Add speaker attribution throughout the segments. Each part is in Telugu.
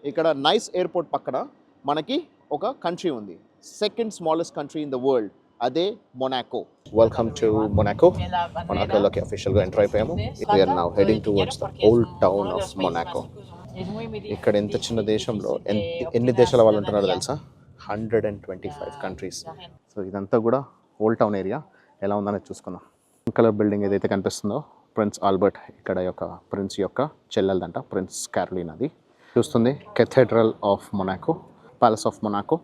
Speaker 1: ఇక్కడ నైస్ ఎయిర్పోర్ట్ పక్కన మనకి ఒక కంట్రీ ఉంది. Second smallest country in the world, అదే మొనాకో. Welcome to Monaco. మొనాకోలోకి అఫీషియల్గా ఎంటర్ అయిపోయాము. We're now heading towards the old town of Monaco. ఇక్కడ ఎంత చిన్న దేశంలో ఎన్ని దేశాల వాళ్ళు ఉంటున్నారో తెలుసా? 125 కంట్రీస్. సో ఇదంతా కూడా ఓల్డ్ టౌన్ ఏరియా. ఎలా ఉందనేది చూసుకుందాం. కలర్ బిల్డింగ్ ఏదైతే కనిపిస్తుందో ప్రిన్స్ ఆల్బర్ట్ ఇక్కడ యొక్క ప్రిన్స్ యొక్క చెల్లెలదంట, ప్రిన్స్ క్యారోలిన్. అది చూస్తుంది cathedral of Monaco, palace of Monaco.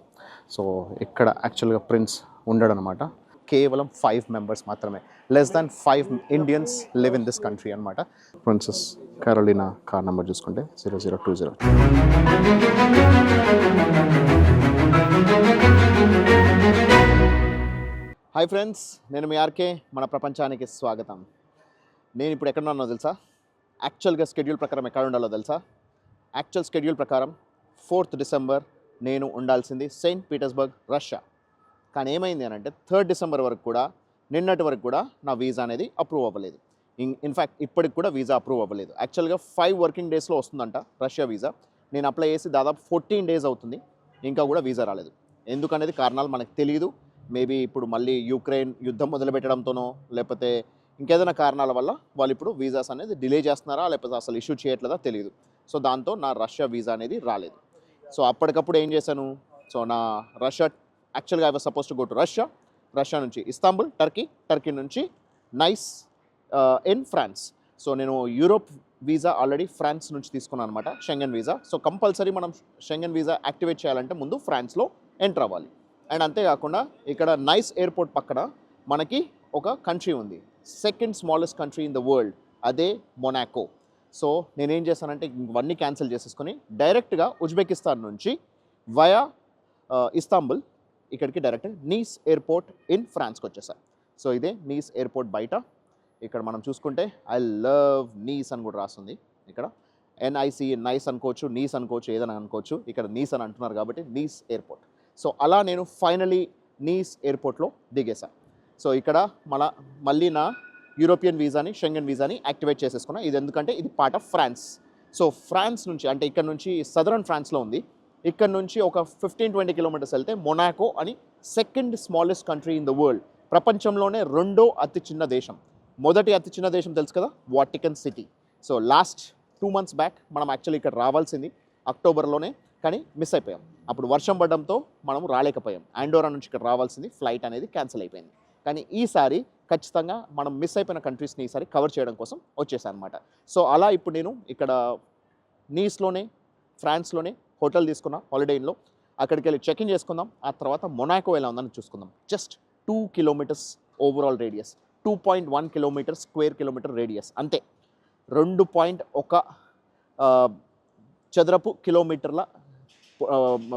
Speaker 1: So ఇక్కడ యాక్చువల్గా ప్రిన్స్ ఉండడు అనమాట. కేవలం 5 మెంబర్స్ మాత్రమే, less than 5 Indians live in this country అనమాట. ప్రిన్సెస్ క్యారోలినా కార్ నెంబర్ చూసుకుంటే 0020. హాయ్ ఫ్రెండ్స్, నేను మీ ఆర్కే. మన ప్రపంచానికి స్వాగతం. నేను ఇప్పుడు ఎక్కడ ఉన్నానో తెలుసా? యాక్చువల్గా షెడ్యూల్ ప్రకారం ఎక్కడ ఉండాలో తెలుసా? యాక్చువల్ షెడ్యూల్ ప్రకారం 4th డిసెంబర్ నేను ఉండాల్సింది సెయింట్ పీటర్స్బర్గ్, రష్యా. కానీ ఏమైంది అని అంటే 3rd డిసెంబర్ వరకు కూడా, నిన్నటి వరకు కూడా నా వీసా అనేది అప్రూవ్ అవ్వలేదు. ఇన్ఫ్యాక్ట్ ఇప్పటికి కూడా వీసా అప్రూవ్ అవ్వలేదు. యాక్చువల్గా 5 వర్కింగ్ డేస్లో వస్తుందంట రష్యా వీసా. నేను అప్లై చేసి దాదాపు 14 డేస్ అవుతుంది, ఇంకా కూడా వీసా రాలేదు. ఎందుకనేది కారణాలు మనకు తెలియదు. మేబీ ఇప్పుడు మళ్ళీ యుక్రెయిన్ యుద్ధం మొదలుపెట్టడంతోనో, లేకపోతే ఇంకేదైనా కారణాల వల్ల వాళ్ళు ఇప్పుడు వీసాస్ అనేది డిలే చేస్తున్నారా, లేకపోతే అసలు ఇష్యూ చేయట్లేదా తెలియదు. సో దాంతో నా రష్యా వీసా అనేది రాలేదు. సో అప్పటికప్పుడు ఏం చేశాను? సో నా రష్యా, యాక్చువల్గా I was suppose to go to Russia నుంచి ఇస్తాంబుల్, టర్కీ నుంచి నైస్ ఇన్ ఫ్రాన్స్. సో నేను యూరోప్ వీసా ఆల్రెడీ ఫ్రాన్స్ నుంచి తీసుకున్నాను అనమాట, షెంగన్ వీసా. సో కంపల్సరీ మనం షెంగన్ వీసా యాక్టివేట్ చేయాలంటే ముందు ఫ్రాన్స్లో ఎంటర్ అవ్వాలి. అండ్ అంతేకాకుండా ఇక్కడ నైస్ ఎయిర్పోర్ట్ పక్కన మనకి ఒక కంట్రీ ఉంది, second smallest country in the world, అదే మొనాకో. సో నేనేం చేశానంటే ఇవన్నీ క్యాన్సిల్ చేసేసుకొని డైరెక్ట్గా ఉజ్బెకిస్తాన్ నుంచి వయా ఇస్తాంబుల్ ఇక్కడికి డైరెక్ట్ నీస్ ఎయిర్పోర్ట్ ఇన్ ఫ్రాన్స్కి వచ్చేసాను. సో ఇదే నీస్ ఎయిర్పోర్ట్ బయట. ఇక్కడ మనం చూసుకుంటే ఐ లవ్ నీస్ అని కూడా రాస్తుంది. ఇక్కడ NIC, నైస్ అనుకోవచ్చు, నీస్ అనుకోవచ్చు, ఏదైనా అనుకోవచ్చు. ఇక్కడ నీస్ అని అంటున్నారు కాబట్టి నీస్ ఎయిర్పోర్ట్. సో అలా నేను ఫైనలీ నీస్ ఎయిర్పోర్ట్లో దిగేశాను. సో ఇక్కడ మళ్ళీ నా యూరోపియన్ వీసాని, షెంగన్ వీసాని యాక్టివేట్ చేసేసుకున్నా. ఇది ఎందుకంటే ఇది part of France. So France నుంచి, అంటే ఇక్కడ నుంచి సదరన్ ఫ్రాన్స్లో ఉంది, ఇక్కడ నుంచి ఒక 15-20 కిలోమీటర్స్ వెళ్తే మొనాకో అని second smallest country in the world, ప్రపంచంలోనే 2వ అతి చిన్న దేశం. మొదటి అతి చిన్న దేశం తెలుసు కదా, Vatican city. So last 2 months back మనం యాక్చువల్లీ ఇక్కడ రావాల్సింది అక్టోబర్లోనే, కానీ మిస్ అయిపోయాం. అప్పుడు వర్షం పడడంతో మనం రాలేకపోయాం. ఆండోరా నుంచి ఇక్కడ రావాల్సింది, ఫ్లైట్ అనేది క్యాన్సిల్ అయిపోయింది. కానీ ఈసారి ఖచ్చితంగా మనం మిస్ అయిపోయిన కంట్రీస్ని ఈసారి కవర్ చేయడం కోసం వచ్చేసాను అనమాట. సో అలా ఇప్పుడు నేను ఇక్కడ నీస్లోనే, ఫ్రాన్స్లోనే హోటల్ తీసుకున్నా హాలిడే ఇన్లో. అక్కడికి వెళ్ళి చెక్ ఇన్ చేసుకుందాం. ఆ తర్వాత మొనాకో ఎలా ఉందని చూసుకుందాం. Just 2 kilometers overall radius, 2.1 kilometers square kilometre radius, అంతే. 2.1 చదరపు కిలోమీటర్ల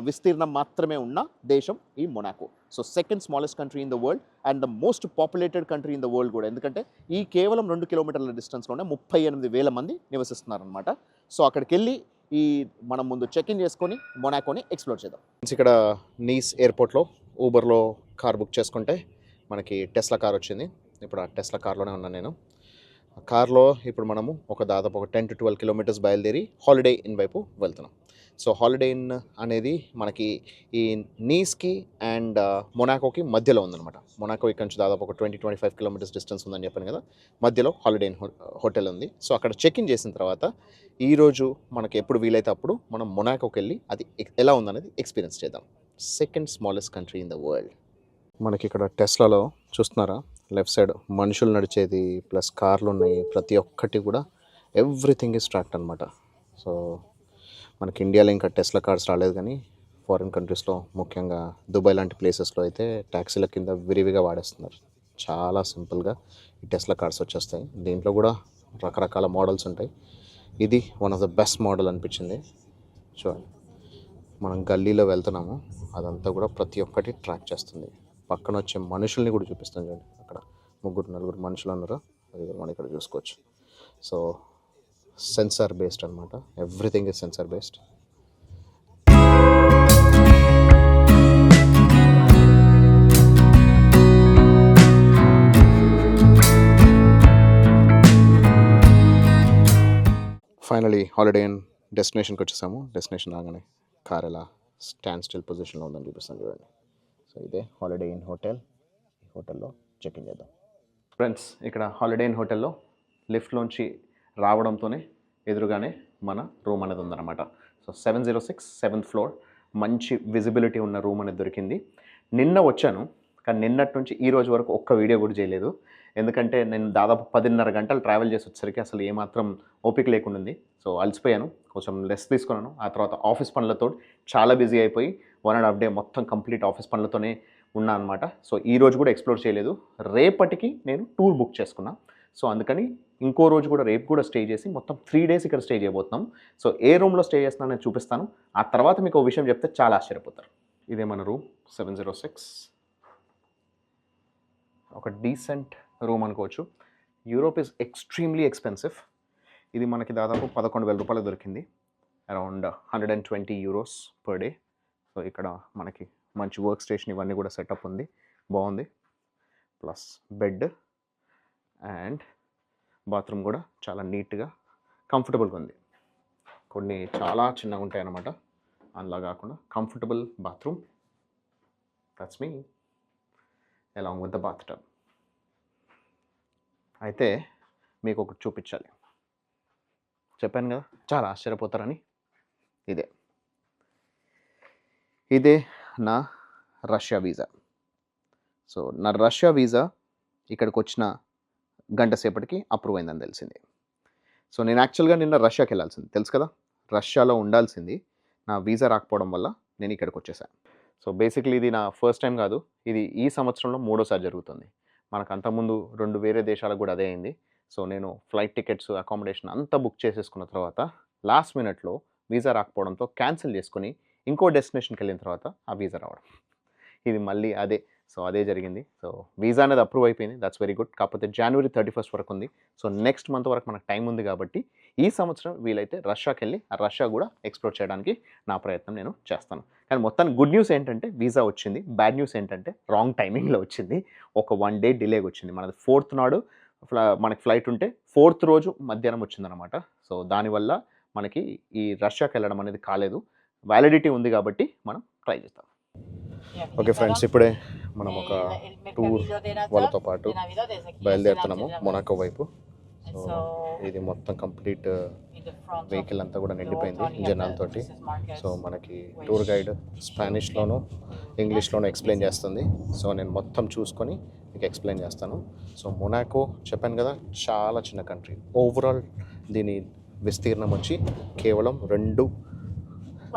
Speaker 1: విస్తీర్ణం మాత్రమే ఉన్న దేశం ఈ Monaco. So second smallest country in the world and the most populated country in the world కూడా. ఎందుకంటే ఈ కేవలం 2 kilometers డిస్టెన్స్లోనే 38,000 మంది నివసిస్తున్నారనమాట. సో అక్కడికి వెళ్ళి మనం ముందు చెక్ ఇన్ చేసుకొని మొనాకోని ఎక్స్ప్లోర్ చేద్దాం. ఇక్కడ నీస్ ఎయిర్పోర్ట్లో ఊబర్లో కార్ బుక్ చేసుకుంటే మనకి టెస్లా కార్ వచ్చింది. ఇప్పుడు ఆ టెస్లా కార్లోనే ఉన్నాను నేను. కార్లో ఇప్పుడు మనము దాదాపు 10 to 12 kilometers బయలుదేరి హాలిడే ఇన్ వైపు వెళ్తున్నాం. సో హాలిడే ఇన్ అనేది మనకి ఈ నీస్కి అండ్ మొనాకోకి మధ్యలో ఉందన్నమాట. మొనాకో ఇక్కడ నుంచి దాదాపు 20-25 kilometers డిస్టెన్స్ ఉందని చెప్పాను కదా, మధ్యలో హాలిడే ఇన్ హోటల్ ఉంది. సో అక్కడ చెక్ ఇన్ చేసిన తర్వాత ఈరోజు మనకి ఎప్పుడు వీలైతే అప్పుడు మనం మొనాకోకి వెళ్ళి అది ఎలా ఉందనేది ఎక్స్పీరియన్స్ చేద్దాం. Second smallest country in the world. మనకి ఇక్కడ టెస్లాలో చూస్తున్నారా, లెఫ్ట్ సైడ్ మనుషులు నడిచేది ప్లస్ కార్లు ఉన్నాయి. ప్రతి ఒక్కటి కూడా ఎవ్రీథింగ్ ఈజ్ ట్రాక్డ్ అనమాట. సో మనకి ఇండియాలో ఇంకా టెస్లా కార్స్ రాలేదు, కానీ ఫారిన్ కంట్రీస్లో ముఖ్యంగా దుబాయ్ లాంటి ప్లేసెస్లో అయితే ట్యాక్సీల కింద విరివిగా వాడేస్తున్నారు. చాలా సింపుల్గా ఈ టెస్లా కార్స్ వచ్చేస్తాయి. దీంట్లో కూడా రకరకాల మోడల్స్ ఉంటాయి. ఇది one of the best model అనిపించింది. చూడండి, మనం గల్లీలో వెళ్తున్నాము, అదంతా కూడా ప్రతి ఒక్కటి ట్రాక్ చేస్తుంది. పక్కన వచ్చే మనుషుల్ని కూడా చూపిస్తాను. చూడండి, అక్కడ 3-4 మనుషులు ఉన్నారు, అది కూడా మనం ఇక్కడ చూసుకోవచ్చు. సో సెన్సార్ బేస్డ్ అనమాట, everything is sensor based. Finally holiday inn డెస్టినేషన్కి వచ్చేసాము. డెస్టినేషన్ రాగానే కార్ ఎలా స్టాండ్ స్టిల్ పొజిషన్లో ఉందని చూపిస్తాను చూడండి. సో ఇదే హాలిడే ఇన్ హోటల్. ఈ హోటల్లో చెక్ ఇన్ చేద్దాం. ఫ్రెండ్స్, ఇక్కడ హాలిడే ఇన్ హోటల్లో లిఫ్ట్లోంచి రావడంతోనే ఎదురుగానే మన రూమ్ అనేది ఉందన్నమాట. సో 706 7th ఫ్లోర్, మంచి విజిబిలిటీ ఉన్న రూమ్ అనేది దొరికింది. నిన్న వచ్చాను, కానీ నిన్నటి నుంచి ఈ రోజు వరకు ఒక్క వీడియో కూడా చేయలేదు. ఎందుకంటే నేను దాదాపు 10:30 గంటలు ట్రావెల్ చేసి వచ్చేసరికి అసలు ఏమాత్రం ఓపిక లేకుండా ఉంది. సో అలసిపోయాను, కొంచెం రెస్ట్ తీసుకున్నాను. ఆ తర్వాత ఆఫీస్ పనులతో చాలా బిజీ అయిపోయి 1.5 డే మొత్తం కంప్లీట్ ఆఫీస్ పనులతోనే ఉన్నా అనమాట. సో ఈ రోజు కూడా ఎక్స్ప్లోర్ చేయలేదు. రేపటికి నేను టూర్ బుక్ చేసుకున్నా. సో అందుకని ఇంకో రోజు కూడా రేపు కూడా స్టే చేసి మొత్తం 3 days ఇక్కడ స్టే చేయబోతున్నాం. సో ఏ రూమ్లో స్టే చేస్తున్నాను నేను చూపిస్తాను. ఆ తర్వాత మీకు ఒక విషయం చెప్తే చాలా ఆశ్చర్యపోతారు. ఇదే మన రూమ్ 706. ఒక డీసెంట్ రూమ్ అనుకోవచ్చు. Europe is extremely expensive. ఇది మనకి దాదాపు 11,000 రూపాయలు దొరికింది. Around 120 euros per day. So ఇక్కడ మనకి మంచి వర్క్ స్టేషన్ ఇవన్నీ కూడా సెటప్ ఉంది, బాగుంది. ప్లస్ బెడ్ అండ్ బాత్రూమ్ కూడా చాలా నీట్గా కంఫర్టబుల్గా ఉంది. కొన్ని చాలా చిన్నగా ఉంటాయి అన్నమాట, అందులా కాకుండా comfortable bathroom. That's me along with the bathtub. అయితే మీకు ఒకటి చూపించాలి, చెప్పాను కదా చాలా ఆశ్చర్యపోతారని. ఇదే నా రష్యా వీసా. సో నా రష్యా వీసా ఇక్కడికి వచ్చిన గంట సేపటికి అప్రూవ్ అయిందని తెలిసింది. సో నేను యాక్చువల్గా నిన్న రష్యాకి వెళ్ళాల్సింది, తెలుసు కదా, రష్యాలో ఉండాల్సింది. నా వీసా రాకపోవడం వల్ల నేను ఇక్కడికి వచ్చేసాను. సో బేసిక్లీ ఇది నా ఫస్ట్ టైం కాదు, ఇది ఈ సంవత్సరంలో 3వసారి జరుగుతుంది. మనకు అంతకుముందు 2 వేరే దేశాలకు కూడా అదే అయింది. సో నేను ఫ్లైట్ టికెట్స్, అకామిడేషన్ అంతా బుక్ చేసేసుకున్న తర్వాత లాస్ట్ మినిట్లో వీసా రాకపోవడంతో క్యాన్సిల్ చేసుకుని ఇంకో డెస్టినేషన్కి వెళ్ళిన తర్వాత ఆ వీసా రావడం, ఇది మళ్ళీ అదే. సో అదే జరిగింది. సో వీసా అనేది అప్రూవ్ అయిపోయింది, దట్స్ వెరీ గుడ్. కాకపోతే January 31st వరకు ఉంది. సో నెక్స్ట్ మంత్ వరకు మనకు టైం ఉంది కాబట్టి ఈ సంవత్సరం వీలైతే రష్యాకి వెళ్ళి ఆ రష్యా కూడా ఎక్స్ప్లోర్ చేయడానికి నా ప్రయత్నం నేను చేస్తాను. కానీ మొత్తానికి గుడ్ న్యూస్ ఏంటంటే వీసా వచ్చింది. బ్యాడ్ న్యూస్ ఏంటంటే రాంగ్ టైమింగ్లో వచ్చింది. ఒక 1 day డిలేగా వచ్చింది. మనది 4th నాడు మనకి ఫ్లైట్ ఉంటే 4th రోజు మధ్యాహ్నం వచ్చిందనమాట. సో దానివల్ల మనకి ఈ రష్యాకి వెళ్ళడం అనేది కాలేదు. వ్యాలిడిటీ ఉంది కాబట్టి మనం ట్రై చేస్తాం. ఓకే ఫ్రెండ్స్, ఇప్పుడే మనం ఒక టూర్ వాళ్ళతో పాటు బయలుదేరుతున్నాము మొనాకో వైపు. సో ఇది మొత్తం కంప్లీట్ వెహికల్ అంతా కూడా నిండిపోయింది జనాలతోటి. సో మనకి టూర్ గైడ్ స్పానిష్లోను ఇంగ్లీష్లోనూ ఎక్స్ప్లెయిన్ చేస్తుంది. సో నేను మొత్తం చూసుకొని మీకు ఎక్స్ప్లెయిన్ చేస్తాను. సో మొనాకో చెప్పాను కదా, చాలా చిన్న కంట్రీ. ఓవరాల్ దీని విస్తీర్ణం వచ్చి కేవలం 2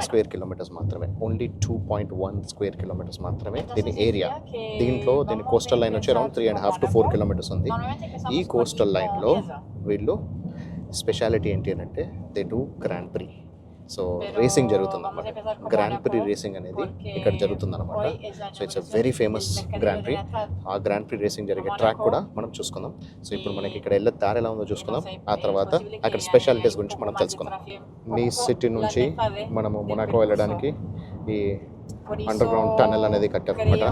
Speaker 1: square kilometers మాత్రమే. ఓన్లీ 2.1 square kilometers మాత్రమే దీని ఏరియా. దీంట్లో దీని కోస్టల్ లైన్ వచ్చి అరౌండ్ 3.5 to 4 kilometers ఉంది. ఈ కోస్టల్ లైన్లో వీళ్ళు స్పెషాలిటీ ఏంటి అని అంటే they do grand pre. So racing జరుగుతుంది అనమాట. గ్రాండ్ ప్రీ రేసింగ్ అనేది ఇక్కడ జరుగుతుంది అనమాట. So it's a very famous grand pre. ఆ గ్రాండ్ ప్రీ రేసింగ్ జరిగే ట్రాక్ కూడా మనం చూసుకుందాం. సో ఇప్పుడు మనకి ఇక్కడ వెళ్ళే దారి ఎలా ఉందో చూసుకుందాం. ఆ తర్వాత అక్కడ స్పెషాలిటీస్ గురించి మనం తెలుసుకుందాం. నీస్ సిటీ నుంచి మనము మొనాకో వెళ్ళడానికి ఈ అండర్ గ్రౌండ్ టనల్ అనేది కట్టారు అనమాట.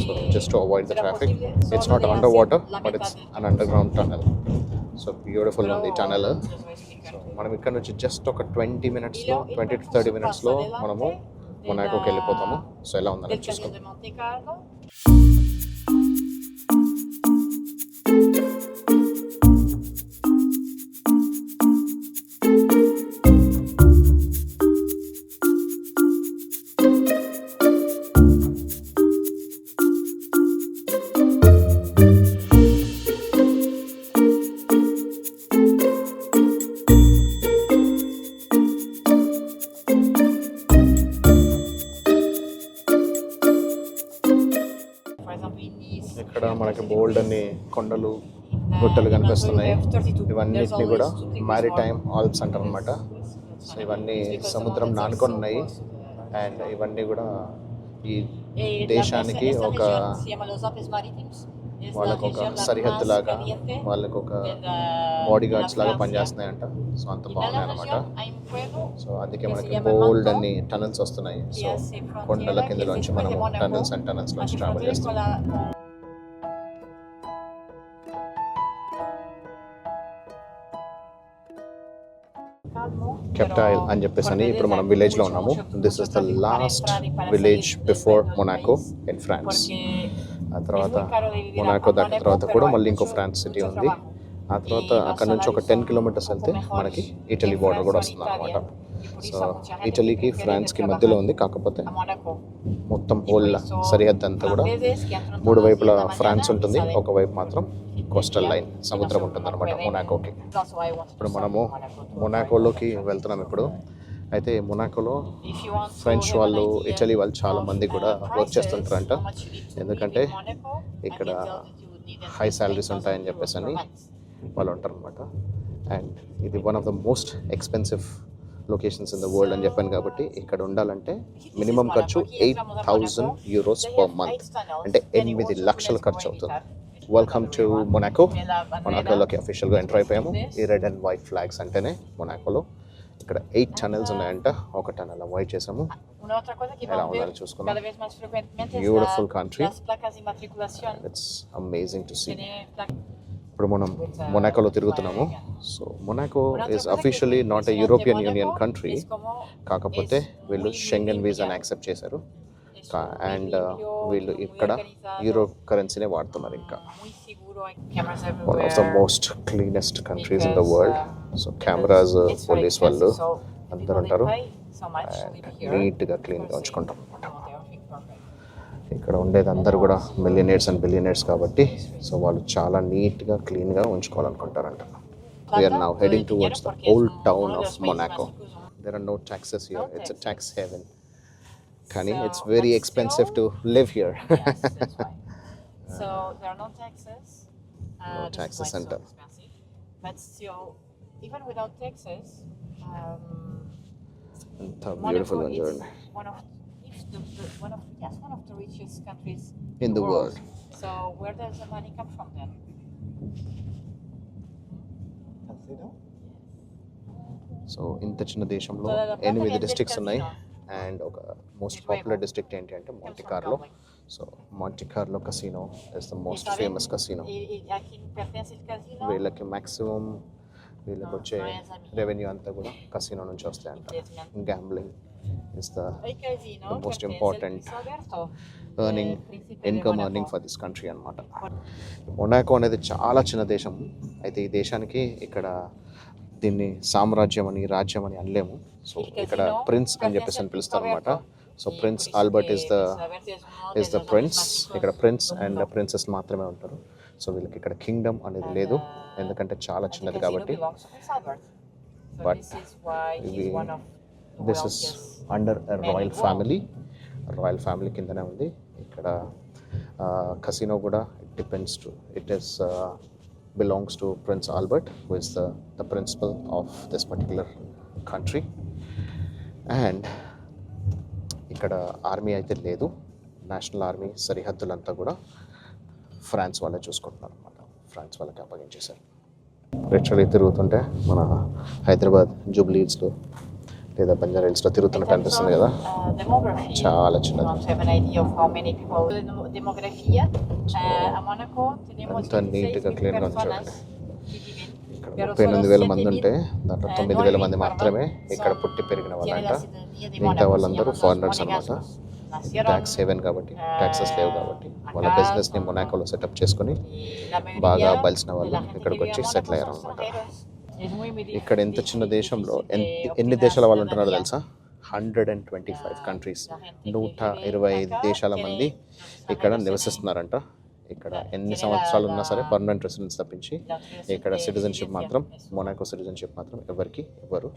Speaker 1: So just to avoid the traffic. It's not under water but it's an under ground tunnel. So beautiful ఉంది టనల్. సో మనం ఇక్కడ నుంచి జస్ట్ ఒక 20 to 30 minutesలో మనము మొనాకోకి వెళ్ళిపోతాము. సో ఎలా ఉందని చూసుకుందాం. ఇక్కడ మనకి బోల్డ్ అన్ని కొండలు గుట్టలు కనిపిస్తున్నాయి. ఇవన్నిటిని కూడా మ్యారిటైమ్ ఆల్ప్స్ అంటారు అనమాట. సో ఇవన్నీ సముద్రం నానుకొని ఉన్నాయి. అండ్ ఇవన్నీ కూడా ఈ దేశానికి ఒక వాళ్ళకు ఒక సరిహద్దు లాగా, వాళ్ళకు ఒక బాడీ గార్డ్స్ లాగా పనిచేస్తున్నాయంట. సో అంత బాగున్నాయి అనమాట. సో అందుకే మనకి బోల్డ్ అన్ని టనల్స్ వస్తున్నాయి. సో కొండల కిందలోంచి మనము టనల్స్ అండ్ టనల్స్ నుంచి ట్రావెల్ చేస్తున్నాం. కెప్టైల్ అని చెప్పేసి అని ఇప్పుడు మనం విలేజ్లో ఉన్నాము. This is the last village before Monaco in France. ఆ తర్వాత మొనాకో దాటిన తర్వాత కూడా మళ్ళీ ఇంకో ఫ్రాన్స్ సిటీ ఉంది. ఆ తర్వాత అక్కడ నుంచి ఒక 10 కిలోమీటర్స్ వెళ్తే మనకి ఇటలీ బార్డర్ కూడా వస్తుంది అనమాట. సో ఇటలీకి ఫ్రాన్స్కి మధ్యలో ఉంది, కాకపోతే మొత్తం హోల్ సరిహద్దు అంతా కూడా 3 వైపుల ఫ్రాన్స్ ఉంటుంది, ఒకవైపు మాత్రం కోస్టల్ లైన్ సముద్రం ఉంటుంది అనమాట మొనాకోకి. ఇప్పుడు మనము మొనాకోలోకి వెళ్తున్నాం ఇప్పుడు. అయితే మొనాకోలో ఫ్రెంచ్ వాళ్ళు, ఇటలీ వాళ్ళు చాలా మంది కూడా వర్క్ చేస్తుంటారంట. ఎందుకంటే ఇక్కడ హై శాలరీస్ ఉంటాయని చెప్పేసి అని వాళ్ళు ఉంటారు అనమాట. అండ్ ఇది one of the most expensive locations in the world అని చెప్పాను కాబట్టి ఇక్కడ ఉండాలంటే మినిమం ఖర్చు 8,000 euros పర్ మంత్, అంటే 8 లక్షల ఖర్చు అవుతుంది. Welcome to Monaco. మొనాకోలోకి అఫీషియల్గా ఎంటర్ అయిపోయాము. ఈ రెడ్ అండ్ వైట్ ఫ్లాగ్స్ అంటేనే మొనాకోలో. ఇక్కడ 8 టనల్స్ ఉన్నాయంట, ఒక టనల్ అవాయిడ్ చేసాము. ఎలా ఉండాలి చూసుకున్నాం. Beautiful country, it's amazing to see. ఇప్పుడు మనం మొనాకోలో తిరుగుతున్నాము. So Monaco is officially not a European Union country, కాకపోతే వీళ్ళు షెంగెన్ వీసాని యాక్సెప్ట్ చేశారు. అండ్ వీళ్ళు ఇక్కడ యూరో కరెన్సీనే వాడుతున్నారు. ఇంకా one of the most cleanest countries in the world. So cameras, police వాళ్ళు అందరూ ఉంటారు. నీట్గా క్లీన్గా ఉంచుకుంటాం అనమాట. ఇక్కడ ఉండేది అందరూ కూడా మిలియనేర్స్ అండ్ బిలియనేర్స్ కాబట్టి సో వాళ్ళు చాలా నీట్గా క్లీన్గా ఉంచుకోవాలనుకుంటారంట. We're now heading towards the old town of Monaco. There are no taxes here. It's a tax haven. కానీ it's very expensive to live here.
Speaker 2: So there are no taxes.
Speaker 1: No taxes center.
Speaker 2: But still, even without taxes,
Speaker 1: ఎంత బ్యూటిఫుల్ గా చూడండి.
Speaker 2: One of the richest countries
Speaker 1: in the world.
Speaker 2: So where does the money come from then?
Speaker 1: So ఇంత చిన్న దేశంలో 8 డిస్ట్రిక్ట్స్ ఉన్నాయి. అండ్ ఒక మోస్ట్ పాపులర్ డిస్ట్రిక్ట్ ఏంటి అంటే మాంటే కార్లో. సో మాంటే కార్లో కసినో ఇస్ ద మోస్ట్ ఫేమస్ కసినో. వీళ్ళకి మ్యాక్సిమం వీళ్ళకి వచ్చే రెవెన్యూ అంతా కూడా కసినో నుంచి వస్తాయంట. Gambling is the most important income earning for this country అన్నమాట. మొనాకో అనేది చాలా చిన్న దేశం. అయితే ఈ దేశానికి ఇక్కడ దీన్ని సామ్రాజ్యం అని, రాజ్యం అని అనలేము. సో ఇక్కడ ప్రిన్స్ అని చెప్పేసి అని పిలుస్తారు అనమాట. So prince Albert is the prince. ఇక్కడ ప్రిన్స్ అండ్ ప్రిన్సెస్ మాత్రమే ఉంటారు. సో వీళ్ళకి ఇక్కడ కింగ్డమ్ అనేది లేదు, ఎందుకంటే చాలా చిన్నది కాబట్టి. బట్ ఇవి this is under royal family. Royal family కిందనే ఉంది. ఇక్కడ కసినో కూడా it is belongs to prince Albert, who is the principal of this particular country. And ఇక్కడ ఆర్మీ అయితే లేదు. నేషనల్ ఆర్మీ సరిహద్దులంతా కూడా ఫ్రాన్స్ వాళ్ళే చూసుకుంటున్నారు అనమాట. ఫ్రాన్స్ వాళ్ళకి అప్పగించేశారు. రిక్షాలు తిరుగుతుంటే మన హైదరాబాద్ జూబ్లీ హిల్స్లో లేదా బంజారా హిల్స్లో తిరుగుతున్నట్టు అనిపిస్తుంది కదా. చాలా చిన్నది. అంత నీట్గా క్లీన్గా ఉంచాలండి. ఇక్కడ 38,000 మంది ఉంటే దాంట్లో 9,000 మంది మాత్రమే ఇక్కడ పుట్టి పెరిగిన వాళ్ళంట. మిగతా వాళ్ళందరూ ఫారినర్స్ అనమాట. ట్యాక్స్ హేవెన్ కాబట్టి, ట్యాక్సెస్ లేవు కాబట్టి వాళ్ళ బిజినెస్ని మొనాకోలో సెటప్ చేసుకొని బాగా బలిసిన వాళ్ళు ఇక్కడికి వచ్చి సెటిల్ అయ్యారు అనమాట. ఇక్కడ ఎంత చిన్న దేశంలో ఎన్ని దేశాల వాళ్ళు ఉంటున్నారో తెలుసా? 125 కంట్రీస్, 125 దేశాల మంది ఇక్కడ నివసిస్తున్నారంట. ఇక్కడ ఎన్ని సంవత్సరాలు ఉన్నా సరే పర్మనెంట్ రెసిడెన్స్ తప్పించి ఇక్కడ సిటిజన్షిప్ మాత్రం, మొనాకో సిటిజన్షిప్ మాత్రం ఎవరికి ఇవ్వరు.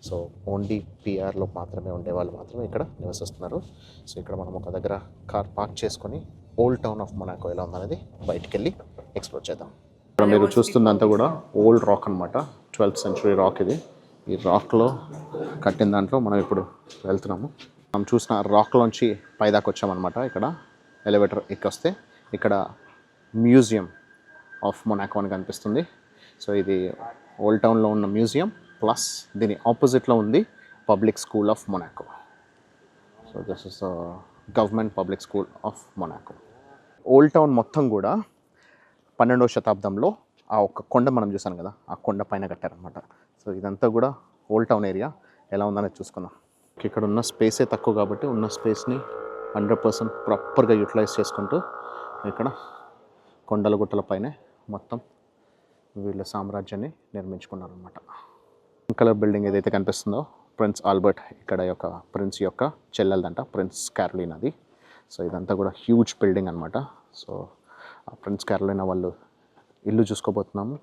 Speaker 1: సో ఓన్లీ పిఆర్లో మాత్రమే ఉండేవాళ్ళు మాత్రమే ఇక్కడ నివసిస్తున్నారు. సో ఇక్కడ మనం ఒక దగ్గర కార్ పార్క్ చేసుకొని ఓల్డ్ టౌన్ ఆఫ్ మొనాకో ఎలా ఉందనేది బయటికి వెళ్ళి ఎక్స్ప్లోర్ చేద్దాం. ఇక్కడ మీరు చూస్తుందంతా కూడా ఓల్డ్ రాక్ అనమాట. 12th century రాక్ ఇది. ఈ రాక్లో కట్టిన దాంట్లో మనం ఇప్పుడు వెళ్తున్నాము. మనం చూసిన రాక్లోంచి పైదాకా వచ్చామన్నమాట. ఇక్కడ ఎలివేటర్ ఎక్కొస్తే ఇక్కడ మ్యూజియం ఆఫ్ మొనాకో అని కనిపిస్తుంది. సో ఇది ఓల్డ్ టౌన్లో ఉన్న మ్యూజియం ప్లస్ దీని ఆపోజిట్లో ఉంది public school of Monaco. So this is government public school of Monaco. Old town మొత్తం కూడా 12వ శతాబ్దంలో ఆ ఒక కొండ మనం చూసాం కదా, ఆ కొండ పైన కట్టారనమాట. సో ఇదంతా కూడా ఓల్డ్ టౌన్ ఏరియా. ఎలా ఉందనేది చూసుకుందాం. ఇక్కడ ఉన్న స్పేసే తక్కువ కాబట్టి ఉన్న స్పేస్ని 100% ప్రాపర్గా యూటిలైజ్ చేసుకుంటూ ఇక్కడ కొండల గుట్టల పైనే మొత్తం వీళ్ళ సామ్రాజ్యాన్ని నిర్మించుకున్నారనమాట. పింక్ కలర్ బిల్డింగ్ ఏదైతే కనిపిస్తుందో ప్రిన్స్ ఆల్బర్ట్ ఇక్కడ యొక్క ప్రిన్స్ యొక్క చెల్లెలదంట, ప్రిన్స్ క్యారోలిన్ అది. సో ఇదంతా కూడా హ్యూజ్ బిల్డింగ్ అనమాట. సో ఆ ప్రిన్స్ క్యారోలిన్ వాళ్ళు ఇల్లు చూసుకోబోతున్నాము.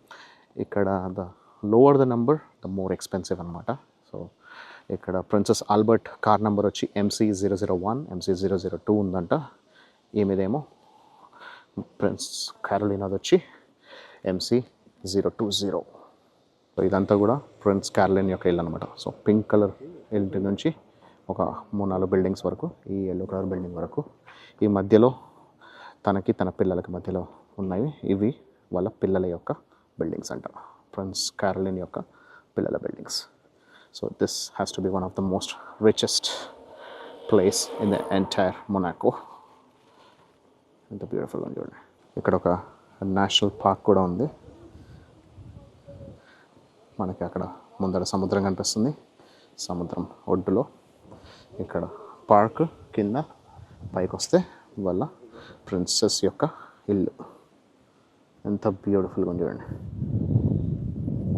Speaker 1: ఇక్కడ the lower the number the more expensive అనమాట. సో ఇక్కడ ప్రిన్సెస్ ఆల్బర్ట్ కార్ నెంబర్ వచ్చి MC001, MC002 ఉందంట. ఈమెదేమో ప్రిన్స్ క్యారోలిన్ అది వచ్చి MC020. సో ఇదంతా కూడా ప్రిన్స్ క్యారోలిన్ యొక్క ఇల్లు అనమాట. సో పింక్ కలర్ ఇంటి నుంచి ఒక 3-4 బిల్డింగ్స్ వరకు ఈ ఎల్లో కలర్ బిల్డింగ్ వరకు ఈ మధ్యలో తనకి తన పిల్లలకి మధ్యలో ఉన్నాయి. ఇవి వాళ్ళ పిల్లల యొక్క బిల్డింగ్స్ అంట, ప్రిన్స్ క్యారోలిన్ యొక్క పిల్లల buildings. So this has to be one of the most richest place in the entire Monaco. ఎంత బ్యూటిఫుల్గా ఉంది చూడండి. ఇక్కడ ఒక నేషనల్ పార్క్ కూడా ఉంది. మనకి అక్కడ ముందర సముద్రం కనిపిస్తుంది. సముద్రం ఒడ్డులో ఇక్కడ పార్క్, కింద పైకి వస్తే వాళ్ళ ప్రిన్సెస్ యొక్క ఇల్లు. ఎంత బ్యూటిఫుల్గా ఉంది చూడండి.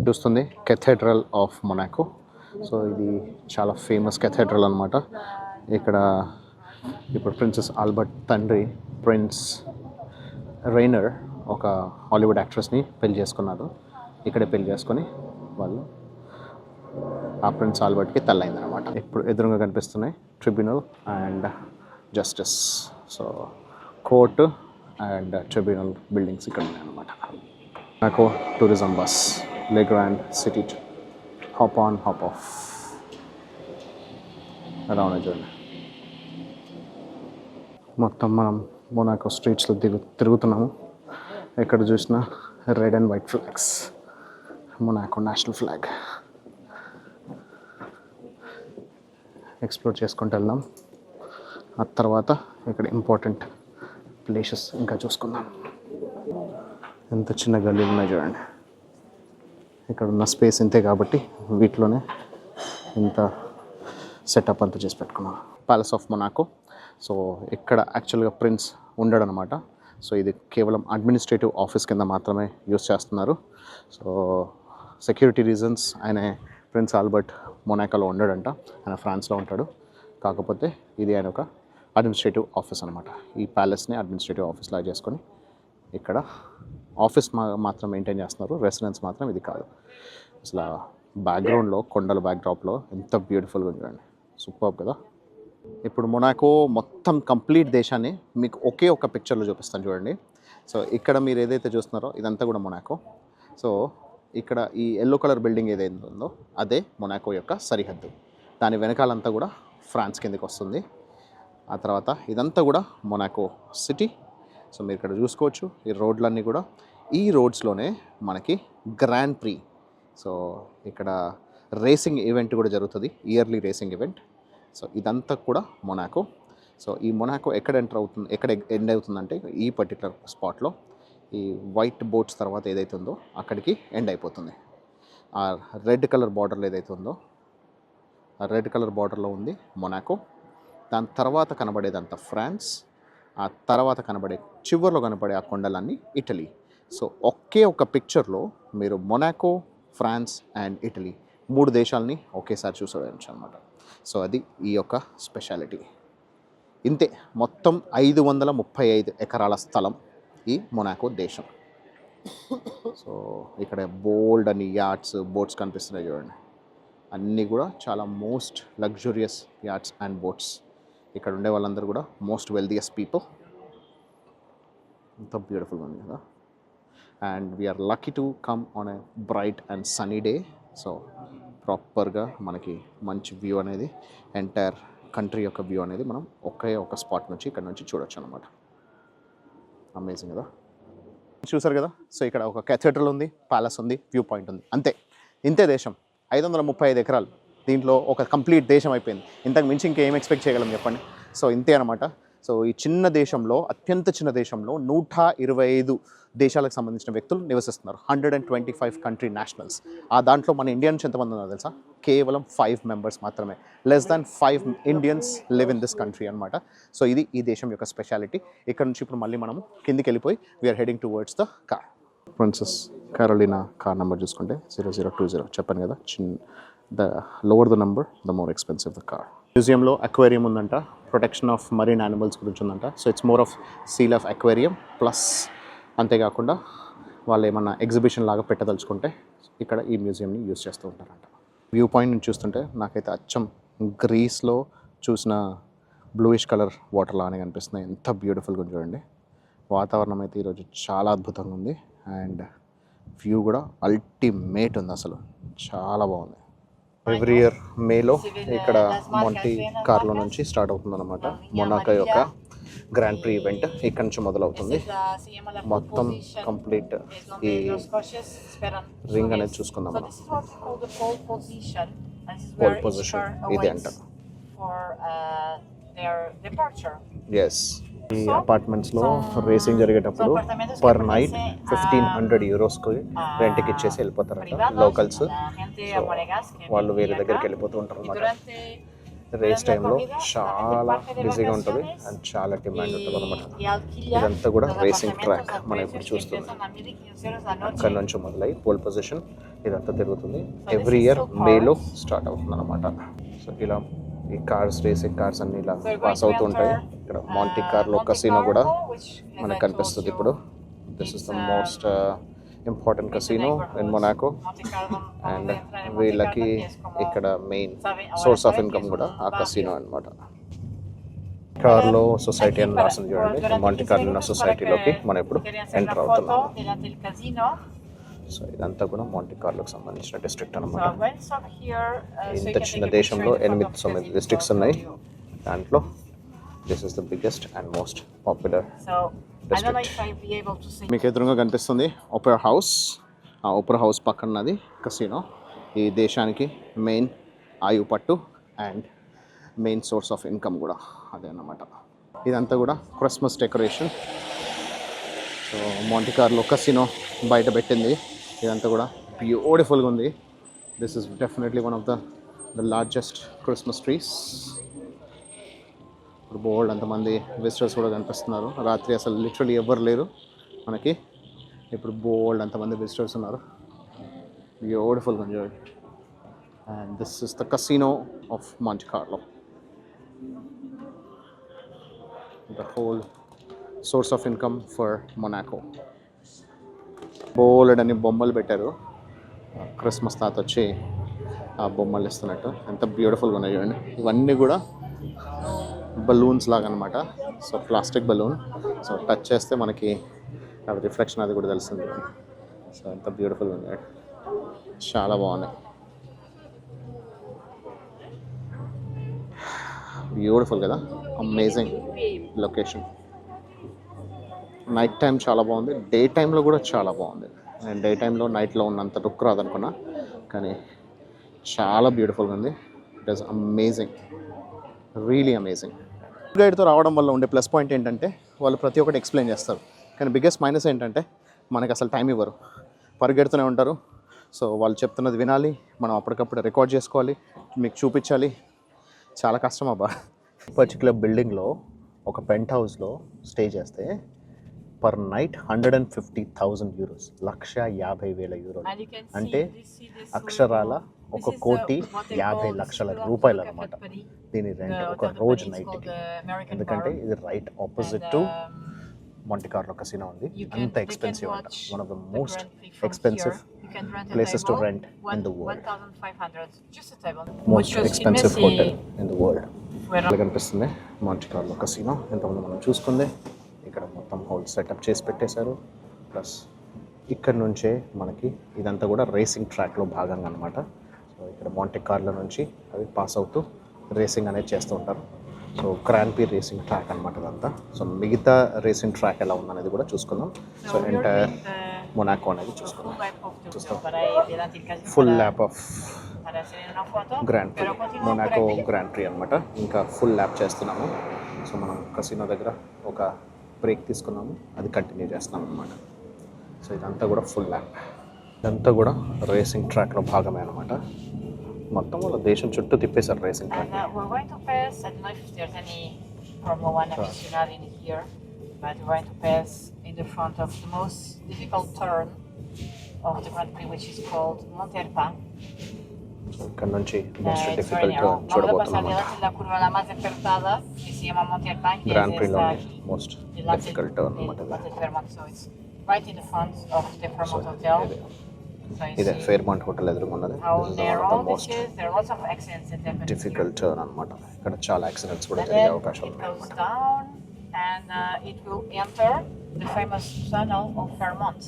Speaker 1: చూస్తుంది కెథెడ్రల్ ఆఫ్ మొనాకో. సో ఇది చాలా ఫేమస్ కెథెడ్రల్ అనమాట. ఇక్కడ ఇప్పుడు ప్రిన్సెస్ ఆల్బర్ట్ తండ్రి ప్రిన్స్ రైనర్ ఒక హాలీవుడ్ యాక్ట్రెస్ని పెళ్లి చేసుకున్నారు. ఇక్కడే పెళ్లి చేసుకొని వాళ్ళు ఆ ప్రిన్స్ ఆల్బర్ట్కి తల్లైంది అనమాట. ఇప్పుడు ఎదురుగా కనిపిస్తున్నాయి tribunal and justice. So court and tribunal buildings ఇక్కడ ఉన్నాయి అనమాట. నాకు టూరిజం బస్ లే grand city hop on hop of round చూడండి. మొత్తం మనం మొనాకో స్ట్రీట్స్లో తిరుగుతున్నాము. ఎక్కడ చూసినా red and white flags, Monaco national flag. Explore చేసుకుంటూ వెళ్దాం. ఆ తర్వాత ఇక్కడ ఇంపార్టెంట్ ప్లేసెస్ ఇంకా చూసుకుందాం. ఎంత చిన్న గల్లీలు ఉన్నాయి చూడండి. ఇక్కడ ఉన్న స్పేస్ ఇంతే కాబట్టి వీటిలోనే ఇంత సెటప్ అంతా చేసి పెట్టుకున్నాం. Palace of Monaco. సో ఇక్కడ యాక్చువల్గా ప్రిన్స్ ఉండడు అనమాట. సో ఇది కేవలం అడ్మినిస్ట్రేటివ్ ఆఫీస్ కింద మాత్రమే యూస్ చేస్తున్నారు. సో సెక్యూరిటీ రీజన్స్ ఆయన ప్రిన్స్ ఆల్బర్ట్ మొనాకోలో ఉండడంట, ఆయన ఫ్రాన్స్లో ఉంటాడు. కాకపోతే ఇది ఆయన ఒక అడ్మినిస్ట్రేటివ్ ఆఫీస్ అనమాట. ఈ ప్యాలెస్ని అడ్మినిస్ట్రేటివ్ ఆఫీస్ లాగా చేసుకొని ఇక్కడ ఆఫీస్ మాత్రం మెయింటైన్ చేస్తున్నారు, రెసిడెన్స్ మాత్రం ఇది కాదు. అసలు బ్యాక్గ్రౌండ్లో కొండల బ్యాక్డ్రాప్లో ఎంత బ్యూటిఫుల్గా చూడండి. సూపర్ కదా. ఇప్పుడు మొనాకో మొత్తం కంప్లీట్ దేశాన్ని మీకు ఒకే ఒక పిక్చర్లో చూపిస్తాను చూడండి. సో ఇక్కడ మీరు ఏదైతే చూస్తున్నారో ఇదంతా కూడా మొనాకో. సో ఇక్కడ ఈ ఎల్లో కలర్ బిల్డింగ్ ఏదైతే ఉందో అదే మొనాకో యొక్క సరిహద్దు. దాని వెనకాలంతా కూడా ఫ్రాన్స్ కిందకి వస్తుంది. ఆ తర్వాత ఇదంతా కూడా మొనాకో సిటీ. సో మీరు ఇక్కడ చూసుకోవచ్చు ఈ రోడ్లన్నీ కూడా. ఈ రోడ్స్లోనే మనకి గ్రాండ్ ప్రీ, సో ఇక్కడ రేసింగ్ ఈవెంట్ కూడా జరుగుతుంది, ఇయర్లీ రేసింగ్ ఈవెంట్. సో ఇదంతా కూడా మొనాకో. సో ఈ మొనాకో ఎక్కడ ఎక్కడ ఎండ్ అవుతుందంటే ఈ పర్టికులర్ స్పాట్లో ఈ వైట్ బోట్స్ తర్వాత ఏదైతే ఉందో అక్కడికి ఎండ్ అయిపోతుంది. ఆ రెడ్ కలర్ బార్డర్లో ఏదైతే ఉందో ఆ రెడ్ కలర్ బార్డర్లో ఉంది మొనాకో. దాని తర్వాత కనబడేదంతా ఫ్రాన్స్. ఆ తర్వాత చివర్లో కనబడే ఆ కొండలన్నీ ఇటలీ. సో ఒకే ఒక పిక్చర్లో మీరు మొనాకో, ఫ్రాన్స్ అండ్ ఇటలీ 3 దేశాలని ఒకేసారి చూసుకోవచ్చు అనమాట. సో అది ఈ యొక్క స్పెషాలిటీ. ఇంతే, మొత్తం 535 ఎకరాల స్థలం ఈ మొనాకో దేశం. సో ఇక్కడ బోల్డ్ అని యాట్స్, బోట్స్ కనిపిస్తున్నాయి చూడండి. అన్నీ కూడా చాలా మోస్ట్ లగ్జూరియస్ యాట్స్ అండ్ బోట్స్. ఇక్కడ ఉండే వాళ్ళందరూ కూడా మోస్ట్ వెల్దియస్ట్ పీపుల్. ఎంత బ్యూటిఫుల్గా ఉంది కదా. And we are lucky to come on a bright and sunny day. So ప్రాపర్గా మనకి మంచి వ్యూ అనేది, ఎంటైర్ కంట్రీ యొక్క వ్యూ అనేది మనం ఒకే ఒక స్పాట్ నుంచి ఇక్కడ నుంచి చూడొచ్చు అనమాట. అమేజింగ్ కదా. చూసారు కదా. సో ఇక్కడ ఒక కెథెడ్రల్ ఉంది, ప్యాలెస్ ఉంది, వ్యూ పాయింట్ ఉంది. అంతే, ఇంతే దేశం. 535 ఎకరాలు, దీంట్లో ఒక కంప్లీట్ దేశం అయిపోయింది. ఇంతకు మించి ఇంకేం ఎక్స్పెక్ట్ చేయగలం చెప్పండి. సో ఇంతే అనమాట. సో ఈ చిన్న దేశంలో, అత్యంత చిన్న దేశంలో 125 దేశాలకు సంబంధించిన వ్యక్తులు నివసిస్తున్నారు. 125 కంట్రీ నేషనల్స్. ఆ దాంట్లో మన ఇండియా నుంచి ఎంతమంది ఉన్నారో తెలుసా? కేవలం 5 మెంబర్స్ మాత్రమే. Less than 5 Indians live in this country అనమాట. సో ఇది ఈ దేశం యొక్క స్పెషాలిటీ. ఇక్కడ నుంచి ఇప్పుడు మళ్ళీ మనము కిందికి వెళ్ళిపోయి we are heading towards the car. Princess Carolina car number చూసుకుంటే 0020. చెప్పాను కదా, the lower the number the more expensive the car. మ్యూజియంలో అక్వేరియం ఉందంట, ప్రొటెక్షన్ ఆఫ్ మరీన్ యానిమల్స్ గురించి ఉందంట. So it's more of sea life aquarium plus అంతేకాకుండా వాళ్ళు ఏమన్నా ఎగ్జిబిషన్ లాగా పెట్టదలుచుకుంటే ఇక్కడ ఈ మ్యూజియంని యూజ్ చేస్తూ ఉంటారంట. వ్యూ పాయింట్ నుంచి చూస్తుంటే నాకైతే అచ్చం గ్రీస్లో చూసిన బ్లూయిష్ కలర్ వాటర్ లానే కనిపిస్తున్నాయి. ఎంత బ్యూటిఫుల్గా ఉంది చూడండి. వాతావరణం అయితే ఈరోజు చాలా అద్భుతంగా ఉంది అండ్ వ్యూ కూడా అల్టిమేట్ ఉంది, అసలు చాలా బాగుంది. ఎవ్రీ ఇయర్ మేలో ఇక్కడ మాంటీ కార్లో నుంచి స్టార్ట్ అవుతుంది అనమాట. మొనాకో యొక్క గ్రాండ్ ప్రీ ఈవెంట్ ఇక్కడ నుంచి మొదలవుతుంది. మొత్తం కంప్లీట్ ఈ రింగ్ అనేది చూసుకుందాం మనం. పోల్ పొజిషన్ ఇది అంట. ఎస్, ఈ అపార్ట్మెంట్స్లో రేసింగ్ జరిగేటప్పుడు పర్ నైట్ 1500 euros రెంట్కి ఇచ్చేసి వెళ్ళిపోతారంట లోకల్స్. వాళ్ళు వేరే దగ్గరికి వెళ్ళిపోతూ ఉంటారు అనమాట. రేస్ టైంలో చాలా బిజీగా ఉంటుంది అండ్ చాలా డిమాండ్ ఉంటుంది అనమాట. ఇదంతా కూడా రేసింగ్ ట్రాక్ మనం ఇప్పుడు చూస్తున్నాం. అక్కడ నుంచి మొదలై పోల్ పొజిషన్ ఇదంతా తిరుగుతుంది. ఎవ్రీ ఇయర్ మేలో స్టార్ట్ అవుతుంది అనమాట. సో ఇలా ఈ కార్స్, రేసింగ్ కార్స్ అన్ని ఇలా పాస్ అవుతూ ఉంటాయి. ఇక్కడ మాంటీ కార్లో కసినో కూడా మనకు కనిపిస్తుంది ఇప్పుడు. This is the most important కసినో in Monaco and వీళ్ళకి ఇక్కడ మెయిన్ సోర్స్ ఆఫ్ ఇన్కమ్ కూడా ఆ కసినో అనమాట. కార్లో సొసైటీ అని రాసింది చూడండి. మాంటీ కార్లో సొసైటీలోకి మనం ఇప్పుడు ఎంటర్ అవుతున్నాం. సో ఇదంతా కూడా మాంటీ కార్లోకి సంబంధించిన డిస్ట్రిక్ట్ అనమాట. ఇంత చిన్న దేశంలో 8-9 డిస్ట్రిక్ట్స్ ఉన్నాయి. దాంట్లో this is the biggest and most popular district. మీకు ఎదురుగా కనిపిస్తుంది ఓపెరా హౌస్. ఆ ఓపెరా హౌస్ పక్కనది కసినో. ఈ దేశానికి మెయిన్ ఆయువు పట్టు and main source of income కూడా అదే అన్నమాట. ఇదంతా కూడా క్రిస్మస్ డెకరేషన్. సో మాంటీ కార్లో కసినో బయట పెట్టింది. ఇదంతా కూడా బ్యూటిఫుల్గా ఉంది. This is definitely one of the largest Christmas trees. ఇప్పుడు బోల్డ్ అంతమంది విజిటర్స్ కూడా కనిపిస్తున్నారు. రాత్రి అసలు లిటరలీ ఎవ్వరు లేరు మనకి. ఇప్పుడు బోల్డ్ అంతమంది విజిటర్స్ ఉన్నారు. బ్యూటిఫుల్గా ఉంది. And this is the casino of Monte Carlo. The whole source of income for Monaco. బోల్డ్ అని బొమ్మలు పెట్టారు. క్రిస్మస్ తాత వచ్చి ఆ బొమ్మలు ఇస్తున్నట్టు ఎంత బ్యూటిఫుల్గా ఉన్నాయి చూడండి. ఇవన్నీ కూడా బలూన్స్ లాగా అనమాట. So plastic balloon. So touch చేస్తే మనకి అది రిఫ్లెక్షన్ అది కూడా తెలుస్తుంది. సో ఎంత బ్యూటిఫుల్గా ఉంది, చాలా బాగున్నాయి. బ్యూటిఫుల్ కదా, అమేజింగ్ లొకేషన్. నైట్ టైం చాలా బాగుంది, డే టైంలో కూడా చాలా బాగుంది. నేను డే టైంలో నైట్లో ఉన్నంత లుక్ రాదనుకున్నా, కానీ చాలా బ్యూటిఫుల్గా ఉంది. It is amazing, really amazing. గైడ్తో రావడం వల్ల ఉండే ప్లస్ పాయింట్ ఏంటంటే వాళ్ళు ప్రతి ఒక్కటి ఎక్స్ప్లెయిన్ చేస్తారు. కానీ బిగ్గెస్ట్ మైనస్ ఏంటంటే మనకు అసలు టైం ఇవ్వరు, పరిగెడుతూనే ఉంటారు. సో వాళ్ళు చెప్తున్నది వినాలి, మనం అప్పటికప్పుడు రికార్డ్ చేసుకోవాలి, మీకు చూపించాలి. చాలా కష్టం అబ్బా. పర్టికులర్ బిల్డింగ్లో ఒక పెంట్ హౌస్లో స్టే చేస్తే పర్ నైట్ 150,000 euros, 150,000 euros అంటే అక్షరాల 1,50,00,000 రూపాయలు అనమాట దీని రెంట్ ఒక రోజు నైట్కి. ఎందుకంటే ఇది రైట్ ఆపోజిట్ టు మాంటీ కార్లో కసినో ఉంది. అంత ఎక్స్పెన్సివ్ అంట. One of the most expensive places to rent in the world. Most expensive hotel in the world. ఇలా కనిపిస్తుంది మాంటీ కార్లో కసినో. ఇంతకుముందు మనం చూసుకుంది. ఇక్కడ మొత్తం హోల్ సెటప్ చేసి పెట్టేశారు. ప్లస్ ఇక్కడ నుంచే మనకి ఇదంతా కూడా రేసింగ్ ట్రాక్లో భాగంగా అనమాట. సో ఇక్కడ మాంటీ కార్లో నుంచి అవి పాస్ అవుతూ రేసింగ్ అనేది చేస్తూ ఉంటారు. So grand prix racing track అనమాట ఇదంతా. సో మిగతా రేసింగ్ ట్రాక్ ఎలా ఉందనేది కూడా చూసుకుందాం. సో ఎంటైర్ మొనాకో అనేది చూసుకుందాం. Full lap of grand pre, Monaco grand pre అనమాట. ఇంకా ఫుల్ ల్యాప్ చేస్తున్నాము. సో మనం కసినో దగ్గర ఒక బ్రేక్ తీసుకున్నాము, అది కంటిన్యూ చేస్తున్నాం అనమాట. సో ఇదంతా కూడా ఫుల్ ల్యాప్, ఇదంతా కూడా రేసింగ్ ట్రాక్లో భాగమే అనమాట. మొత్తం వాళ్ళ దేశం చుట్టూ తిప్పేశారు racing track.
Speaker 2: And we're going to pass, I don't know if there's any Formula 1 aficionado in here, but we're going to pass in the front of the most difficult turn of the Grand Prix, which is called Monterpa.
Speaker 1: ఇక్కడ నుంచి most
Speaker 2: It's very
Speaker 1: difficult
Speaker 2: narrow. Vamos a
Speaker 1: చూడబోతున్నాం.
Speaker 2: pasar delante de la curva la más apretada, que se llama Monterpa, que
Speaker 1: grand
Speaker 2: es
Speaker 1: ప్రీలో
Speaker 2: esta aquí,
Speaker 1: most
Speaker 2: delante
Speaker 1: difficult turn
Speaker 2: del
Speaker 1: అనమాట.
Speaker 2: Hotel Fairmont. So it's right in the front of the Fairmont Hotel. So you
Speaker 1: ఇదే
Speaker 2: see
Speaker 1: ఫేర్మాంట్ హోటల్ ఎదురుగున్నది.
Speaker 2: how
Speaker 1: this is one
Speaker 2: narrow
Speaker 1: of the
Speaker 2: this
Speaker 1: most
Speaker 2: is. There are lots of accidents that happen here.
Speaker 1: Difficult turn అనమాట. ఇక్కడ చాలా యాక్సిడెంట్స్ కూడా
Speaker 2: And
Speaker 1: జరిగే
Speaker 2: then
Speaker 1: అవకాశం
Speaker 2: it
Speaker 1: ఉన్నాయి
Speaker 2: goes
Speaker 1: అనమాట.
Speaker 2: down and it will enter the famous tunnel of Fairmont.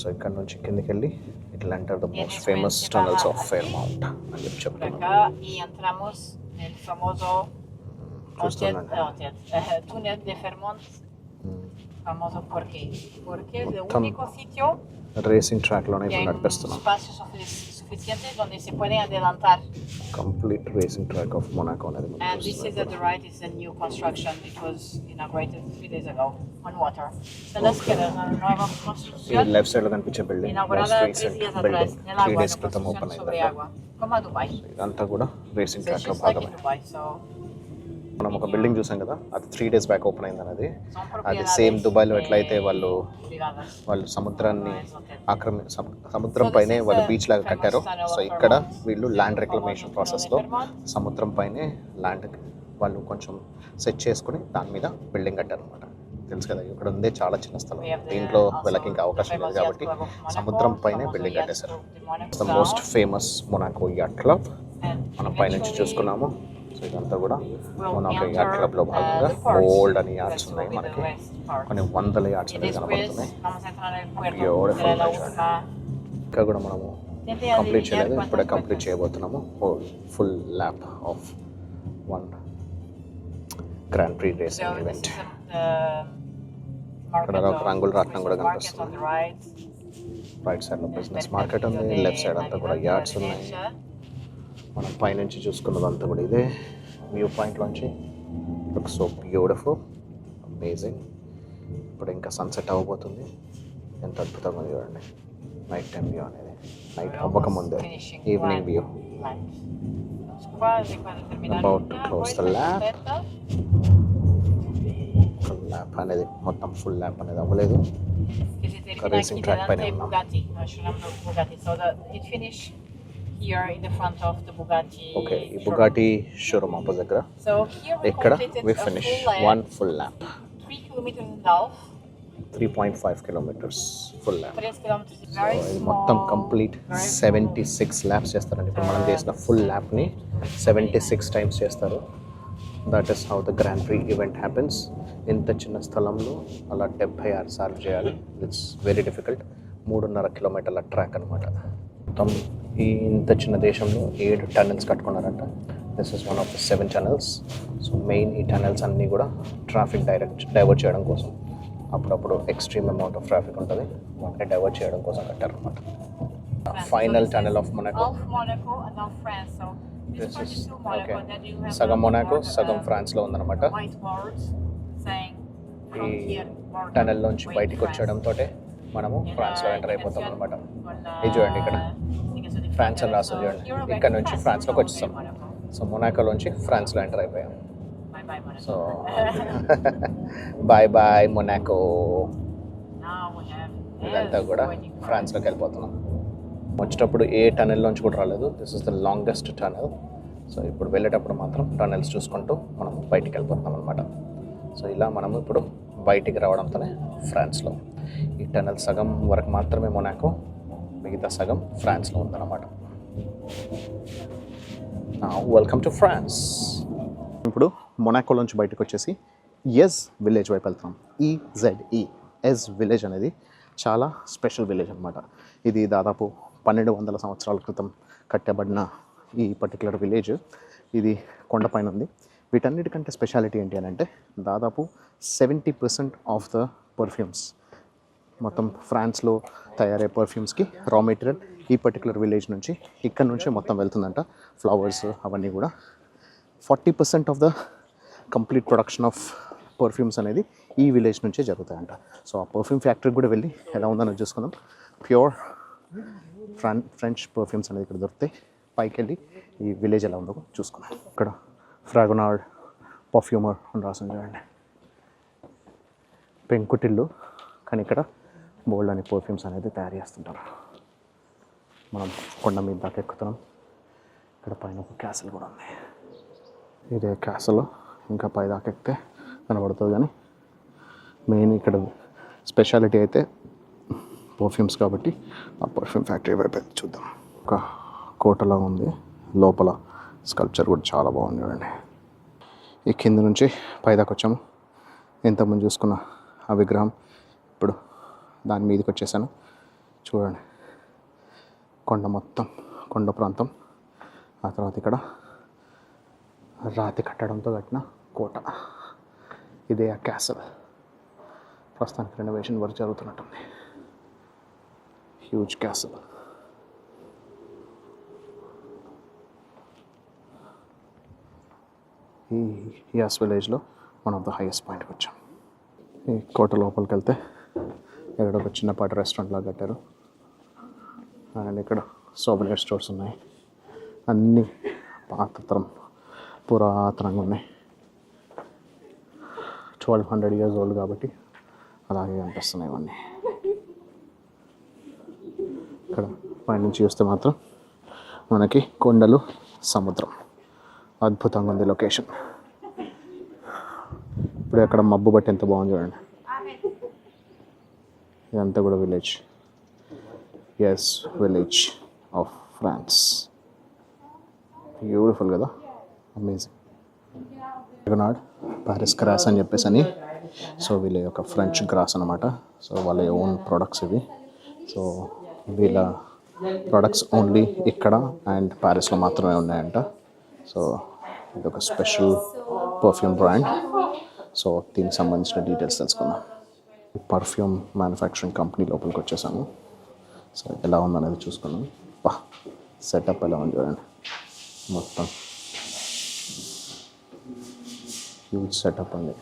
Speaker 1: So ఇక్కడ నుంచి కిందకి వెళ్ళి it will enter the
Speaker 2: Y en
Speaker 1: most
Speaker 2: eso
Speaker 1: famous
Speaker 2: se
Speaker 1: tunnels
Speaker 2: baja
Speaker 1: of
Speaker 2: aquí,
Speaker 1: ఫేర్మౌంట్ అని చెప్పి
Speaker 2: por
Speaker 1: చెప్తున్నాను.
Speaker 2: acá y entramos en el famoso
Speaker 1: చూస్తున్నాను.
Speaker 2: túnel de Fairmont. Famoso porque es el
Speaker 1: Tam-
Speaker 2: único sitio
Speaker 1: racing ట్రాక్లోనే
Speaker 2: que
Speaker 1: ఇప్పుడు
Speaker 2: hay un
Speaker 1: నడిపిస్తున్నాం.
Speaker 2: espacio suficiente donde se pueden adelantar.
Speaker 1: Complete racing track of Monaco అనేది మనం
Speaker 2: And this is
Speaker 1: చూస్తున్నాం.
Speaker 2: at the right is a new construction. It was inaugurated 3 days ago on water. So let's get a nueva
Speaker 1: ఈ
Speaker 2: construcción.
Speaker 1: లెఫ్ట్ సైడ్ లో కనిపించే building
Speaker 2: Inaugurada
Speaker 1: most
Speaker 2: 3 días
Speaker 1: recent
Speaker 2: atrás
Speaker 1: building
Speaker 2: en el
Speaker 1: 3
Speaker 2: agua,
Speaker 1: days
Speaker 2: una
Speaker 1: క్రితం ఓపెన్
Speaker 2: construcción sobre
Speaker 1: అయింది.
Speaker 2: agua, como a Dubai.
Speaker 1: ఇదంతా కూడా రేసింగ్
Speaker 2: So it's
Speaker 1: ట్రాక్ లో
Speaker 2: just like in
Speaker 1: భాగమే.
Speaker 2: Dubai. So
Speaker 1: మనం ఒక బిల్డింగ్ చూసాం కదా, అది 3 డేస్ బ్యాక్ ఓపెన్ అయింది అనేది.
Speaker 2: son
Speaker 1: అది
Speaker 2: propiedades
Speaker 1: సేమ్ దుబాయ్లో ఎట్లయితే వాళ్ళు
Speaker 2: privadas.
Speaker 1: సముద్రాన్ని
Speaker 2: No es hotel.
Speaker 1: సముద్రం పైనే వాళ్ళు బీచ్ లాగా కట్టారు. సో ఇక్కడ వీళ్ళు ల్యాండ్ రిక్లమేషన్ ప్రాసెస్లో సముద్రం పైనే ల్యాండ్ వాళ్ళు కొంచెం సెట్ చేసుకుని దాని మీద బిల్డింగ్ కట్టారు అనమాట. తెలుసు కదా, ఇక్కడ ఉందే చాలా చిన్న స్థలం, దీంట్లో వీళ్ళకి ఇంకా అవకాశం లేదు కాబట్టి సముద్రం పైనే బిల్డింగ్ కట్టేశారు. The most famous Monaco at club మనం పైనుంచి చూసుకున్నాము. సో ఇదంతా కూడా మొనాకో యాట్ క్లబ్లో భాగంగా ఓల్డ్ అని యాట్స్ ఉన్నాయి. మనకి కొన్ని వందల యాట్స్ అనేవి కనబడుతున్నాయి. బ్యూటిఫుల్ ఇంకా కూడా మనము కంప్లీట్ చేయలేదు, ఇప్పుడే కంప్లీట్ చేయబోతున్నాము. Full lap of one grand prix racing event. ఇక్కడ ఒక రంగుల రాట్నం కూడా కనిపిస్తుంది. రైట్ సైడ్ లో బిజినెస్ మార్కెట్ ఉంది, లెఫ్ట్ సైడ్ అంతా కూడా యార్డ్స్ ఉన్నాయి. మనం పైనుంచి చూసుకున్నదంతా కూడా ఇదే వ్యూ పాయింట్లోంచి. Look so beautiful, amazing. ఇప్పుడు ఇంకా సన్సెట్ అవ్వబోతుంది. ఎంత అద్భుతంగా ఉంది చూడండి నైట్ టైం వ్యూ అనేది. నైట్ అవ్వక ముందే evening view. About to close the lap. Full lap అనేది మొత్తం ఫుల్ ల్యాప్ అనేది అవ్వలేదు.
Speaker 2: Racing track by Bugatti. Bugatti. So it finished here in the front of the Bugatti.
Speaker 1: Okay, ఈ బుగాటి షోరూమ్ ఆపోజిట్ దగ్గర
Speaker 2: So here we
Speaker 1: ఇక్కడ
Speaker 2: completed
Speaker 1: we
Speaker 2: a
Speaker 1: finish
Speaker 2: full lap,
Speaker 1: one full lap.
Speaker 2: 3 kilometers and a half,
Speaker 1: 3.5 kilometres full lap.
Speaker 2: 3 kilometers.
Speaker 1: So
Speaker 2: Very
Speaker 1: ఇది
Speaker 2: small,
Speaker 1: మొత్తం కంప్లీట్
Speaker 2: very
Speaker 1: 76 ల్యాప్స్ చేస్తారండి. ఇప్పుడు మనం చేసిన ఫుల్ ల్యాప్ని 76 టైమ్స్ చేస్తారు. That is how the grand prix event happens. ఇంత చిన్న స్థలంలో అలా 76 సార్లు చేయాలి. It's very difficult. 3.5 కిలోమీటర్ల ట్రాక్ అనమాట. మొత్తం ఈ ఇంత చిన్న దేశంలో 7 టనల్స్ కట్టుకున్నారంట. This is one of the 7 tunnels. So main ఈ టనల్స్ అన్నీ కూడా ట్రాఫిక్ డైవర్ట్ చేయడం కోసం. అప్పుడప్పుడు ఎక్స్ట్రీమ్ అమౌంట్ ఆఫ్ ట్రాఫిక్ ఉంటుంది, వాటిని డైవర్ట్ చేయడం కోసం కట్టారనమాట. Final tunnel of Monaco.
Speaker 2: Of Monaco and of France. So this part is still Monaco.
Speaker 1: Okay,
Speaker 2: Then you have
Speaker 1: సగం
Speaker 2: the
Speaker 1: మొనాకో
Speaker 2: board,
Speaker 1: సగం ఫ్రాన్స్లో ఉందన్నమాట.
Speaker 2: white boards saying from
Speaker 1: ఈ
Speaker 2: here, border,
Speaker 1: టనల్లోంచి
Speaker 2: wait,
Speaker 1: బయటికి
Speaker 2: France.
Speaker 1: వచ్చేయడంతో మనము ఫ్రాన్స్లో ఎంటర్ అయిపోతాం అనమాట.
Speaker 2: On,
Speaker 1: ఇది చూడండి ఇక్కడ
Speaker 2: because of the
Speaker 1: ఫ్రాన్స్ అని
Speaker 2: frontier.
Speaker 1: రాస్తుంది
Speaker 2: So
Speaker 1: చూడండి.
Speaker 2: you're back
Speaker 1: ఇక్కడ
Speaker 2: to
Speaker 1: నుంచి
Speaker 2: France,
Speaker 1: ఫ్రాన్స్లోకి
Speaker 2: you're
Speaker 1: వచ్చేస్తాం.
Speaker 2: okay, Monaco.
Speaker 1: సో మొనాకోలోంచి ఫ్రాన్స్లో ఎంటర్ అయిపోయాం.
Speaker 2: Bye bye, Monaco.
Speaker 1: So bye bye Monaco.
Speaker 2: Now we have
Speaker 1: ఇదంతా కూడా
Speaker 2: waiting for
Speaker 1: ఫ్రాన్స్లోకి వెళ్ళిపోతున్నాం. వచ్చేటప్పుడు ఏ టనెల్లోంచి కూడా రాలేదు. This is the longest tunnel. So ఇప్పుడు వెళ్ళేటప్పుడు మాత్రం టనెల్స్ చూసుకుంటూ మనం బయటికి వెళ్ళిపోతున్నాం అనమాట. సో ఇలా మనం ఇప్పుడు బయటికి రావడంతోనే ఫ్రాన్స్లో. ఈ టనెల్ సగం వరకు మాత్రమే మొనాకో, మిగతా సగం ఫ్రాన్స్లో ఉందన్నమాట. Welcome to France. ఇప్పుడు మొనాకోలోంచి బయటకు వచ్చేసి ఎజ్ విలేజ్ వైపు వెళ్తున్నాం. ఈజెడ్ఈ ఎజ్ విలేజ్ అనేది చాలా స్పెషల్ విలేజ్ అనమాట. ఇది దాదాపు 1200 సంవత్సరాల క్రితం కట్టబడిన ఈ పర్టికులర్ విలేజ్. ఇది కొండపైన ఉంది. వీటన్నిటికంటే స్పెషాలిటీ ఏంటి అని అంటే దాదాపు 70% ఆఫ్ ద పర్ఫ్యూమ్స్ మొత్తం ఫ్రాన్స్లో తయారయ్యే పర్ఫ్యూమ్స్కి రా మెటీరియల్ ఈ పర్టికులర్ విలేజ్ నుంచి, ఇక్కడ నుంచి మొత్తం వెళ్తుందంట. ఫ్లవర్స్ అవన్నీ కూడా 40% of the complete production of perfumes అనేది ఈ విలేజ్ నుంచే జరుగుతాయంట. సో ఆ పర్ఫ్యూమ్ ఫ్యాక్టరీకి కూడా వెళ్ళి ఎలా ఉందని చూసుకుందాం. ప్యూర్ ఫ్రెంచ్ పర్ఫ్యూమ్స్ అనేది ఇక్కడ దొరుకుతాయి. పైకి వెళ్ళి ఈ విలేజ్ ఎలా ఉందో చూసుకుందాం. ఇక్కడ ఫ్రాగనార్డ్ పర్ఫ్యూమర్ అని రాసింది చూడండి. పెంకుటిల్లు, కానీ ఇక్కడ బోల్డ్ అని పర్ఫ్యూమ్స్ అనేది తయారు చేస్తుంటారు. మనం కొండ మీద దాకా ఎక్కుతున్నాం. ఇక్కడ పైన ఒక క్యాసిల్ కూడా ఉంది. ఇదే క్యాసిల్ ఇంకా పై దాకా ఎక్కితే కనబడుతుంది. కానీ మెయిన్ ఇక్కడ స్పెషాలిటీ అయితే పర్ఫ్యూమ్స్ కాబట్టి ఆ పర్ఫ్యూమ్ ఫ్యాక్టరీ వైపు చూద్దాం. ఒక కోటలా ఉంది, లోపల స్కల్ప్చర్ కూడా చాలా బాగుంది చూడండి. ఈ కింద నుంచి పైదాకా వచ్చాము. ఇంతకుముందు చూసుకున్న ఆ విగ్రహం ఇప్పుడు దాని మీదకి వచ్చేసాను. చూడండి కొండ, మొత్తం కొండ ప్రాంతం. ఆ తర్వాత ఇక్కడ రాతి కట్టడంతో కట్టిన కోట. ఇదే ఆ క్యాసల్. ప్రస్తుతానికి రెనోవేషన్ వర్క్ జరుగుతున్నట్టుంది. Huge castle. ఈ యాస్ విలేజ్లో వన్ ఆఫ్ ద హైయెస్ట్ పాయింట్కి వచ్చాం. ఈ కోట లోపలికి వెళ్తే ఇక్కడ ఒక చిన్నపాటి రెస్టారెంట్ లాగా కట్టారు. అండ్ ఇక్కడ సోవెనిర్ స్టోర్స్ ఉన్నాయి. అన్నీ పాతతరం పురాతనంగా ఉన్నాయి. 1200 years ఓల్డ్ కాబట్టి అలాగే కనిపిస్తున్నాయి ఇవన్నీ. ఇక్కడ పైనుంచి చూస్తే మాత్రం మనకి కొండలు, సముద్రం. అద్భుతంగా ఉంది లొకేషన్. ఇప్పుడు అక్కడ మబ్బు బట్టి ఎంత బాగుంది చూడండి. ఇదంతా కూడా village. Yes, village of France. Beautiful కదా, అమేజింగ్. ఫ్రాగనార్డ్ ప్యారిస్ గ్రాస్ అని చెప్పేసి అని. సో వీళ్ళ యొక్క ఫ్రెంచ్ గ్రాస్ అనమాట. సో వాళ్ళ ఓన్ ప్రొడక్ట్స్ ఇవి. సో వీళ్ళ ప్రొడక్ట్స్ ఓన్లీ ఇక్కడ అండ్ ప్యారిస్లో మాత్రమే ఉన్నాయంట. సో ఇది ఒక స్పెషల్ పర్ఫ్యూమ్ బ్రాండ్. సో దీనికి సంబంధించిన డీటెయిల్స్ తెలుసుకుందాం. పర్ఫ్యూమ్ మ్యానుఫ్యాక్చరింగ్ కంపెనీ లోపలికి వచ్చేసాము. సో ఎలా ఉందనేది చూసుకున్నాం. సెటప్ ఎలా ఉంది చూడండి. మొత్తం హ్యూజ్ సెటప్ అండి.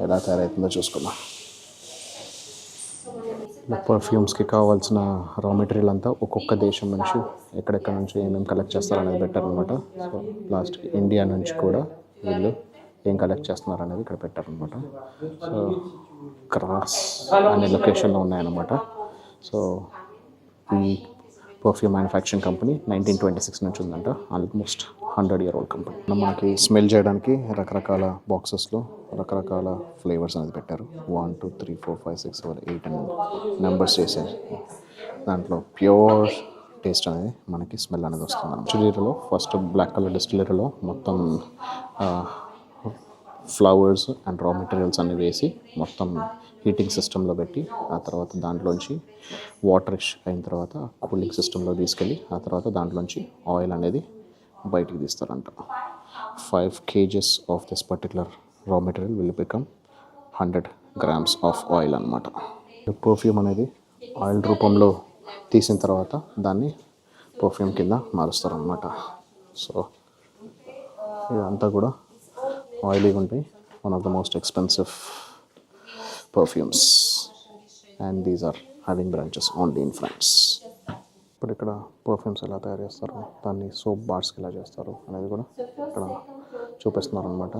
Speaker 1: ఎలా తయారవుతుందో చూసుకుందాం. పర్ఫ్యూమ్స్కి కావాల్సిన రా మెటీరియల్ అంతా ఒక్కొక్క దేశం నుంచి ఎక్కడెక్కడ నుంచి ఏమేమి కలెక్ట్ చేస్తారనేది పెట్టారనమాట. సో లాస్ట్కి ఇండియా నుంచి కూడా వీళ్ళు ఏం కలెక్ట్ చేస్తున్నారు అనేది ఇక్కడ పెట్టారనమాట. సో గ్రాస్ అనే లొకేషన్లో ఉన్నాయన్నమాట. సో ఈ పర్ఫ్యూమ్ మ్యానుఫ్యాక్చరింగ్ కంపెనీ 1926 నుంచి ఉందంట. Almost 100-year-old company. మనకి స్మెల్ చేయడానికి రకరకాల బాక్సెస్లో రకరకాల ఫ్లేవర్స్ అనేది పెట్టారు. 1 2 3 4 5 6 7 8 అని నెంబర్స్ చేశారు. దాంట్లో ప్యూర్ టేస్ట్ అనేది మనకి స్మెల్ అనేది వస్తుంది. డిస్టిలరీలో ఫస్ట్ బ్లాక్ కలర్ డిస్టిలరీలో మొత్తం ఫ్లవర్స్ అండ్ రా మెటీరియల్స్ అన్ని వేసి మొత్తం హీటింగ్ సిస్టంలో పెట్టి ఆ తర్వాత దాంట్లోంచి వాటర్ అయిన తర్వాత కూలింగ్ సిస్టంలో తీసుకెళ్ళి ఆ తర్వాత దాంట్లోంచి ఆయిల్ అనేది బయటికి తీస్తారంట. 5 kgs of this particular raw material will become 100 grams of oil అనమాట. పర్ఫ్యూమ్ అనేది ఆయిల్ రూపంలో తీసిన తర్వాత దాన్ని పర్ఫ్యూమ్ కింద మారుస్తారనమాట. సో ఇదంతా కూడా ఆయిలీగా ఉంటాయి. One of the most expensive perfumes and these are having branches only in France. ఇప్పుడు ఇక్కడ పర్ఫ్యూమ్స్ ఎలా తయారు చేస్తారు, దాన్ని సోప్ బార్స్కి ఎలా చేస్తారు అనేది కూడా ఇక్కడ చూపిస్తున్నారు అనమాట.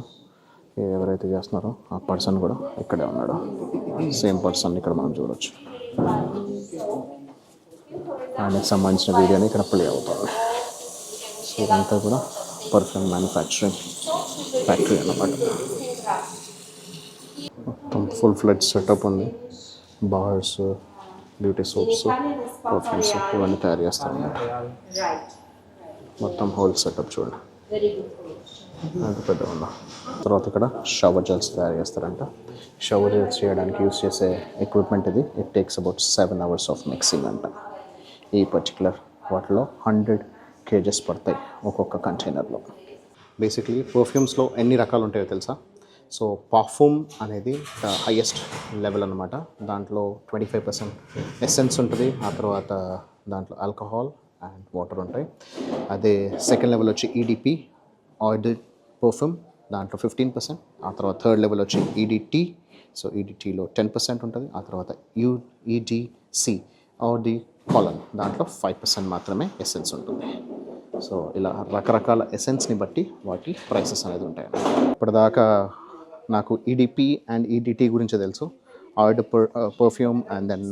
Speaker 1: ఎవరైతే చేస్తున్నారో ఆ పర్సన్ కూడా ఇక్కడే ఉన్నాడు. సేమ్ పర్సన్ ఇక్కడ మనం చూడవచ్చు. ఆయనకు సంబంధించిన వీడియోని ఇక్కడ ప్లే అవుతుంది. సో ఇదంతా కూడా పర్ఫ్యూమ్ మ్యానుఫ్యాక్చరింగ్ ఫ్యాక్టరీ అన్నమాట. మొత్తం ఫుల్ ఫ్లెడ్జ్ సెటప్ ఉంది. బార్స్, బ్యూటీ సోప్స్, పర్ఫ్యూమ్స్ ఇవన్నీ తయారు చేస్తారన్నమాట. మొత్తం హోల్ సెటప్ చూడండి, అంత పెద్ద ఉందా. తర్వాత ఇక్కడ షవర్ జెల్స్ తయారు చేస్తారంట. షవర్ జెల్స్ చేయడానికి యూస్ చేసే ఎక్విప్మెంట్ ఇది. It takes about 7 hours of mixing అంట. ఈ పర్టికులర్ వాటిలో 100 kgs పడతాయి ఒక్కొక్క కంటైనర్లో. బేసిక్లీ పర్ఫ్యూమ్స్లో ఎన్ని రకాలు ఉంటాయో తెలుసా? సో పర్ఫ్యూమ్ అనేది ద హైయెస్ట్ లెవెల్ అనమాట. దాంట్లో 25% ఎసెన్స్ ఉంటుంది. ఆ తర్వాత దాంట్లో ఆల్కహాల్ అండ్ వాటర్ ఉంటాయి. అదే సెకండ్ లెవెల్ వచ్చి ఈడిపి ఆయిల్ పర్ఫ్యూమ్ దాంట్లో 15%, ఆ తర్వాత థర్డ్ లెవెల్ వచ్చి ఈడిటీ. సో ఈడిటీలో 10% ఉంటుంది. ఆ తర్వాత యుఈడిసి ఆర్ ది కాలన్, దాంట్లో 5% మాత్రమే ఎసెన్స్ ఉంటుంది. సో ఇలా రకరకాల ఎసెన్స్ని బట్టి వాటి ప్రైసెస్ అనేది ఉంటాయి. ఇప్పటిదాకా నాకు ఈడిపి అండ్ ఈడిటీ గురించి తెలుసు, oil perfume and then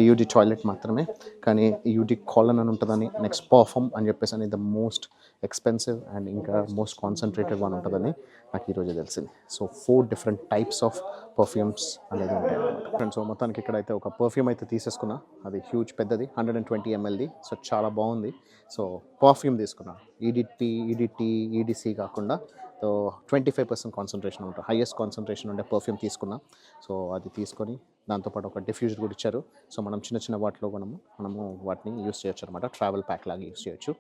Speaker 1: eau de toilette మాత్రమే. కానీ యూడి కాలన్ అని ఉంటుందని, నెక్స్ట్ పర్ఫ్యూమ్ అని చెప్పేసి అని ద మోస్ట్ ఎక్స్పెన్సివ్ అండ్ ఇంకా మోస్ట్ కాన్సన్ట్రేటెడ్ వన్ ఉంటుందని నాకు ఈరోజే తెలిసింది. So 4 different types of perfumes అనేది ఉంటాయి అన్నమాట ఫ్రెండ్స్. సో మొత్తానికి ఇక్కడైతే ఒక పర్ఫ్యూమ్ అయితే తీసేసుకున్నా, అది హ్యూజ్ పెద్దది 120 mlది. సో చాలా బాగుంది. సో పర్ఫ్యూమ్ తీసుకున్నాను, ఈడిటీ ఈడిసి కాకుండా. సో 25% కాన్సన్ట్రేషన్ ఉంటుంది, హైయెస్ట్ కాన్సన్ట్రేషన్ ఉండే పర్ఫ్యూమ్ తీసుకున్నా. సో అది తీసుకొని దాంతోపాటు ఒక డిఫ్యూజర్ కూడా ఇచ్చారు. సో మనం చిన్న చిన్న వాటిలో మనము వాటిని యూస్ చేయొచ్చు అనమాట, ట్రావెల్ ప్యాక్ లాగా యూస్ చేయొచ్చు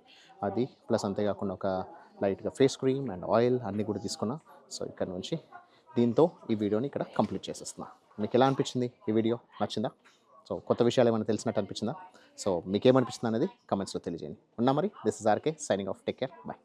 Speaker 1: అది. ప్లస్ అంతేకాకుండా ఒక లైట్గా ఫేస్ క్రీమ్ అండ్ ఆయిల్ అన్నీ కూడా తీసుకున్నా. సో ఇక్కడ నుంచి దీంతో ఈ వీడియోని ఇక్కడ కంప్లీట్ చేసేస్తున్నా. మీకు ఎలా అనిపించింది ఈ వీడియో? నచ్చిందా? సో కొత్త విషయాలు ఏమైనా తెలిసినట్టు అనిపించిందా? సో మీకేమనిపిస్తుంది అనేది కమెంట్స్లో తెలియజేయండి. ఉన్నా మరి, this is RK signing off. Take care, bye.